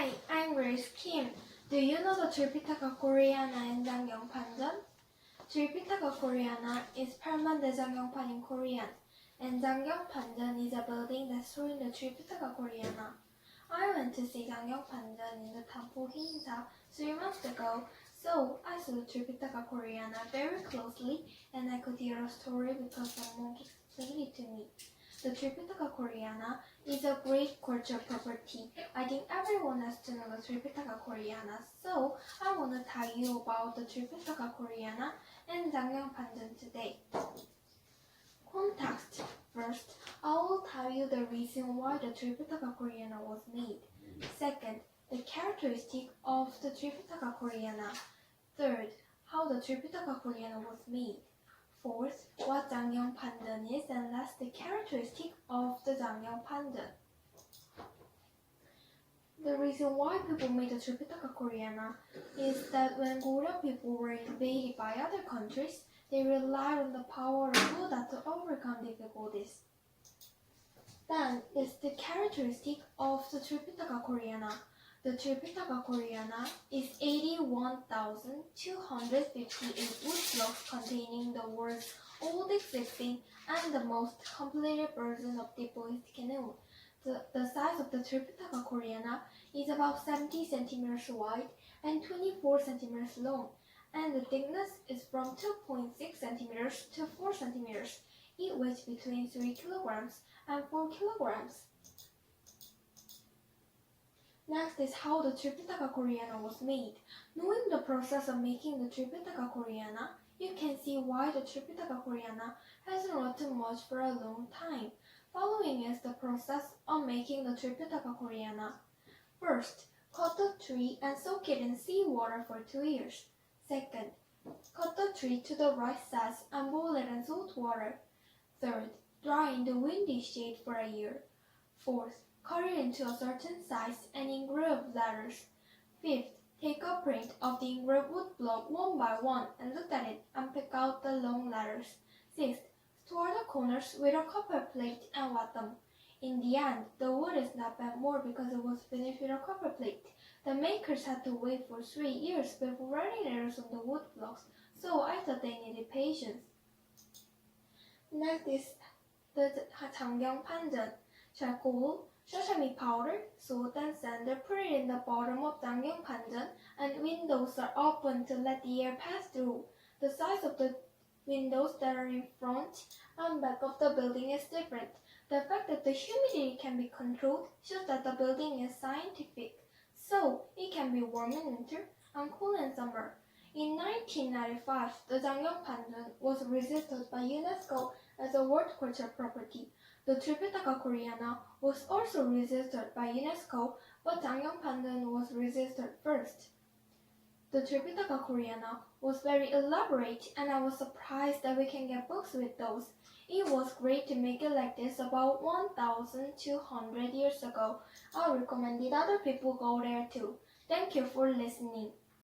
Hi, I'm Grace Kim. Do you know the Tripitaka Koreana 엔장경 판전? Tripitaka Koreana is 팔만대장경판 in Korean. 엔장경 판전 is a building that's stored in the Tripitaka Koreana. I went to see 장경 판전 in the Tampo Hinsa 3 months ago, so I saw the Tripitaka Koreana very closely and I could hear a story because someone explained it to me. The Tripitaka Koreana is a great cultural property. I think everyone has to know the Tripitaka Koreana, so I want to tell you about the Tripitaka Koreana and 장경판전 today. Context. First, I will tell you the reason why the Tripitaka Koreana was made. Second, the characteristic of the Tripitaka Koreana. Third, how the Tripitaka Koreana was made. Fourth, what 장경판전 is, and last, the characteristic of the 장경판전. The reason why people made the Tripitaka Koreana is that when Goryeo people were invaded by other countries, they relied on the power of Buddha to overcome difficulties. Then is the characteristic of the Tripitaka Koreana. The Tripitaka Koreana is 81,258 wood blocks containing the world's oldest existing and the most completed version of the Buddhist canoe. The size of the Tripitaka Koreana is about 70 centimeters wide and 24 centimeters long, and the thickness is from 2.6 centimeters to 4 centimeters. It weighs between 3 kilograms and 4 kilograms. Next is how the Tripitaka Koreana was made. Knowing the process of making the Tripitaka Koreana, you can see why the Tripitaka Koreana hasn't rotten much for a long time. Following is the process of making the Tripitaka Koreana. First, cut the tree and soak it in seawater for 2 years. Second, cut the tree to the right size and boil it in salt water. Third, dry in the windy shade for a year. Fourth, cut it into a certain size and engrave letters. Fifth, take a print of the engraved wood block one by one and look at it and pick out the long letters. Sixth, store the corners with a copper plate and wet them. In the end, the wood is not bent more because it was finished with a copper plate. The makers had to wait for 3 years before writing letters on the wood blocks, so I thought they needed patience. Next is the 장경판전. Charcoal, sesame powder, salt and sand are put in the bottom of 장경판전, and windows are opened to let the air pass through. The size of the windows that are in front and back of the building is different. The fact that the humidity can be controlled shows that the building is scientific. So, it can be warm in winter and cool in summer. In 1995, the 장경판전 was registered by UNESCO as a World Cultural Property. The Tripitaka Koreana was also registered by UNESCO, but 장경판전 was registered first. The Tripitaka Koreana was very elaborate, and I was surprised that we can get books with those. It was great to make it like this about 1,200 years ago. I recommend that other people go there too. Thank you for listening.